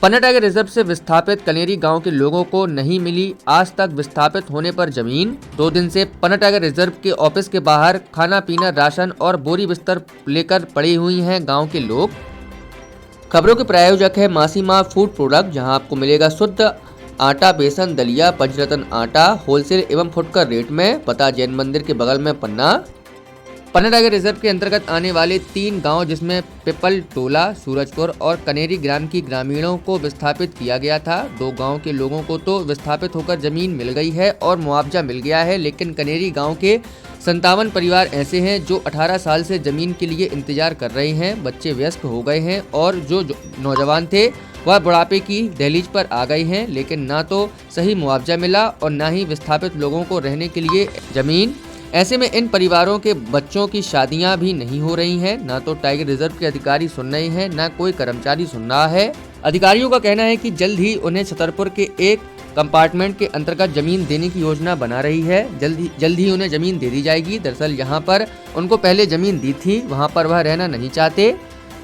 पन्ना tiger reserve से विस्थापित कनेरी गांव के लोगों को नहीं मिली आज तक विस्थापित होने पर जमीन। 2 दिन से पन्ना टाइगर रिजर्व के ऑफिस के बाहर खाना पीना, राशन और बोरी बिस्तर लेकर पड़ी हुई हैं गांव के लोग। खबरों के प्रायोजक है मासीमा फूड प्रोडक्ट, जहां आपको मिलेगा शुद्ध आटा, बेसन, दलिया, पंचरत्न आटा होलसेल एवं फुटकर रेट में। पता जैन मंदिर के बगल में पन्ना टाइगर रिजर्व के अंतर्गत आने वाले 3 गांव जिसमें पिपल टोला, सूरजपुर और कनेरी ग्राम की ग्रामीणों को विस्थापित किया गया था। 2 गांव के लोगों को तो विस्थापित होकर जमीन मिल गई है और मुआवजा मिल गया है, लेकिन कनेरी गांव के 57 परिवार ऐसे हैं जो 18 साल से जमीन के लिए इंतजार कर रहे हैं। बच्चे वयस्क हो गए हैं और जो नौजवान थे वह बुढ़ापे की दहलीज पर आ गए हैं, लेकिन ना तो सही मुआवजा मिला और ना ही विस्थापित लोगों को रहने के लिए जमीन। ऐसे में इन परिवारों के बच्चों की शादियां भी नहीं हो रही हैं। ना तो टाइगर रिजर्व के अधिकारी सुन रहे हैं, ना कोई कर्मचारी सुन रहा है। अधिकारियों का कहना है कि जल्द ही उन्हें छतरपुर के एक कंपार्टमेंट के अंतर्गत जमीन देने की योजना बना रही है। जल्द ही उन्हें जमीन दे दी जाएगी। दरअसल यहाँ पर उनको पहले जमीन दी थी, वहाँ पर वह रहना नहीं चाहते।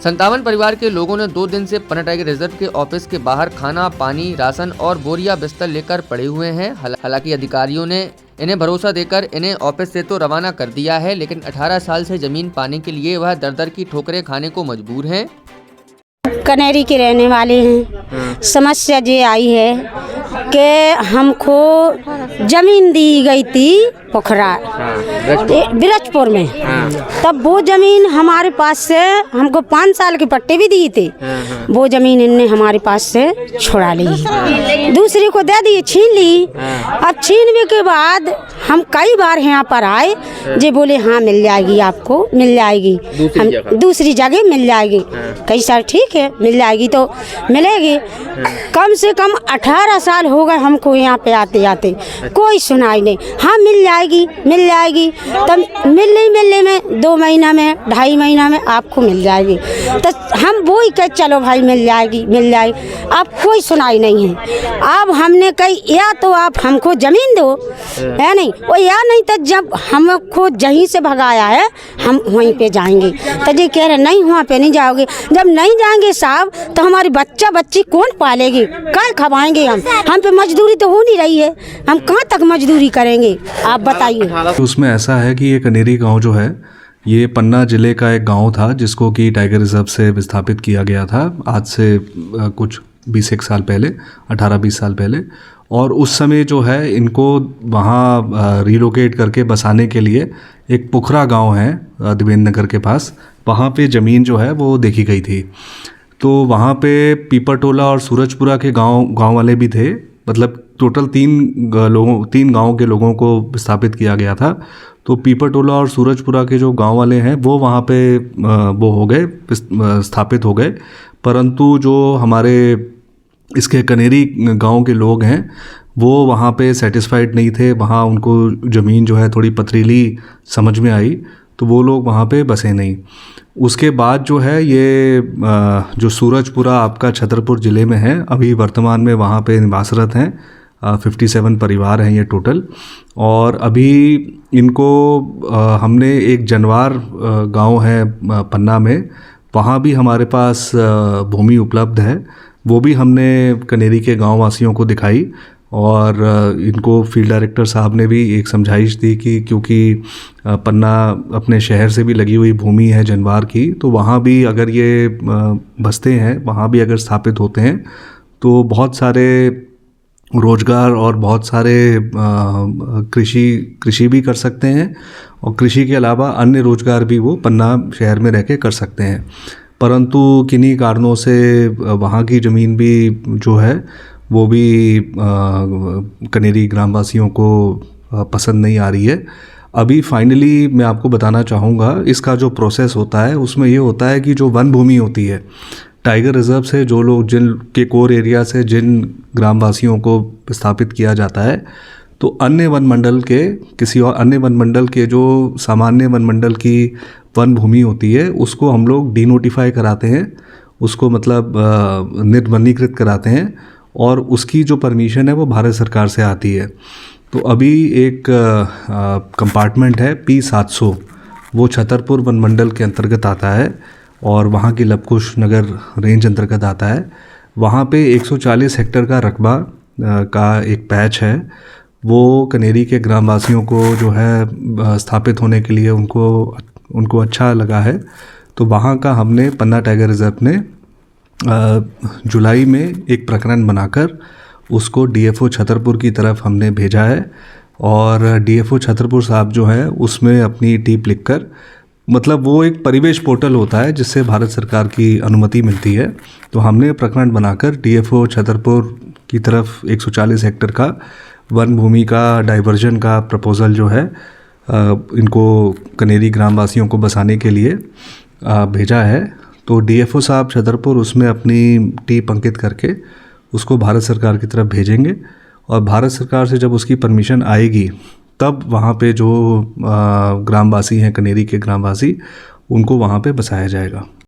57 परिवार के लोगों ने 2 दिन से पन्ना टाइगर रिजर्व के ऑफिस के बाहर खाना, पानी, राशन और बोरिया बिस्तर लेकर पड़े हुए हैं। हालांकि अधिकारियों ने इन्हें भरोसा देकर इन्हें ऑफिस से तो रवाना कर दिया है, लेकिन 18 साल से जमीन पाने के लिए वह दर की ठोकरें खाने को मजबूर हैं। कनेरी के रहने वाले हैं। समस्या ये आई है कि हमको जमीन दी गई थी पोखरा बिरजपुर में। तब वो जमीन हमारे पास से हमको 5 साल के पट्टे भी दिए थे। वो जमीन इनने हमारे पास से छुड़ा ली, दूसरे को दे दी, छीन ली। अब छीनने के बाद हम कई बार यहाँ पर आए, जे बोले हाँ मिल जाएगी, आपको मिल जाएगी, दूसरी जगह मिल जाएगी। कई साल ठीक है मिल जाएगी तो मिलेगी। कम से कम 18 साल हो गए हमको यहाँ पे आते आते, कोई सुनाई नहीं। हाँ मिल जाएगी तब मिलने में 2 महीना में, 2.5 महीना में आपको मिल जाएगी। तो हम वो ही कह चलो भाई मिल जाएगी। अब कोई सुनाई नहीं है। अब हमने कही या तो आप हमको जमीन दो, है नहीं वो, या नहीं तो जब हमको जहीं से भगाया है हम वहीं पे जाएंगे। तो ये कह रहे नहीं वहाँ पे नहीं जाओगे। जब नहीं जाएंगे साहब तो हमारी बच्ची कौन पालेगी, क्या खवाएंगे हम पे मजदूरी तो हो नहीं रही है, हम कहाँ तक मजदूरी करेंगे आप बताइए। उसमें ऐसा है कि ये कनेरी गांव जो है ये पन्ना जिले का एक गांव था, जिसको कि टाइगर रिजर्व से विस्थापित किया गया था आज से कुछ 20 साल पहले, 18-20 साल पहले। और उस समय जो है इनको वहाँ रिलोकेट करके बसाने के लिए एक पुखरा गांव है देवेंद्र नगर के पास, वहाँ पे ज़मीन जो है वो देखी गई थी। तो वहाँ पे पीपर टोला और सूरजपुरा के गांव वाले भी थे। मतलब टोटल 3 गाँव के लोगों को विस्थापित किया गया था। तो पीपर टोला और सूरजपुरा के जो गांव वाले हैं वो वहाँ पे वो हो गए, स्थापित हो गए। परंतु जो हमारे इसके कनेरी गांव के लोग हैं वो वहाँ पे सेटिस्फाइड नहीं थे। वहाँ उनको ज़मीन जो है थोड़ी पथरीली समझ में आई, तो वो लोग वहाँ पे बसे नहीं। उसके बाद जो है ये जो सूरजपुरा आपका छतरपुर ज़िले में है, अभी वर्तमान में वहाँ पे निवासरत हैं। 57 परिवार हैं ये टोटल। और अभी इनको हमने एक जनवार गांव है पन्ना में, वहाँ भी हमारे पास भूमि उपलब्ध है। वो भी हमने कनेरी के गांव वासियों को दिखाई और इनको फील्ड डायरेक्टर साहब ने भी एक समझाइश दी कि क्योंकि पन्ना अपने शहर से भी लगी हुई भूमि है जनवार की, तो वहाँ भी अगर ये बसते हैं, वहाँ भी अगर स्थापित होते हैं तो बहुत सारे रोजगार और बहुत सारे कृषि भी कर सकते हैं, और कृषि के अलावा अन्य रोजगार भी वो पन्ना शहर में रह के कर सकते हैं। परंतु किन्हीं कारणों से वहाँ की ज़मीन भी जो है वो भी कनेरी ग्रामवासियों को पसंद नहीं आ रही है। अभी फाइनली मैं आपको बताना चाहूँगा इसका जो प्रोसेस होता है उसमें ये होता है कि जो वन भूमि होती है टाइगर रिजर्व से, जो लोग जिनके कोर एरिया से जिन ग्रामवासियों को स्थापित किया जाता है, तो अन्य वन मंडल के किसी और अन्य वन मंडल के जो सामान्य वन मंडल की वन भूमि होती है उसको हम लोग डीनोटिफाई कराते हैं, उसको मतलब निर्वनीकृत कराते हैं, और उसकी जो परमिशन है वो भारत सरकार से आती है। तो अभी एक कंपार्टमेंट है P700, वो छतरपुर वन मंडल के अंतर्गत आता है और वहाँ की लवकुश नगर रेंज अंतर्गत आता है। वहाँ पे 140 हेक्टेयर का रकबा का एक पैच है, वो कनेरी के ग्रामवासियों को जो है स्थापित होने के लिए उनको अच्छा लगा है। तो वहाँ का हमने पन्ना टाइगर रिजर्व ने जुलाई में एक प्रकरण बनाकर उसको डीएफओ छतरपुर की तरफ हमने भेजा है, और डीएफओ छतरपुर साहब जो हैं उसमें अपनी टीप लिखकर, मतलब वो एक परिवेश पोर्टल होता है जिससे भारत सरकार की अनुमति मिलती है, तो हमने प्रकरण बनाकर डीएफओ छतरपुर की तरफ 140 हेक्टेयर का वन भूमि का डाइवर्जन का प्रपोज़ल जो है इनको कनेरी ग्रामवासियों को बसाने के लिए भेजा है। तो डीएफओ साहब छतरपुर उसमें अपनी टीप अंकित करके उसको भारत सरकार की तरफ भेजेंगे, और भारत सरकार से जब उसकी परमिशन आएगी तब वहाँ पे जो ग्रामवासी हैं, कनेरी के ग्रामवासी, उनको वहाँ पे बसाया जाएगा।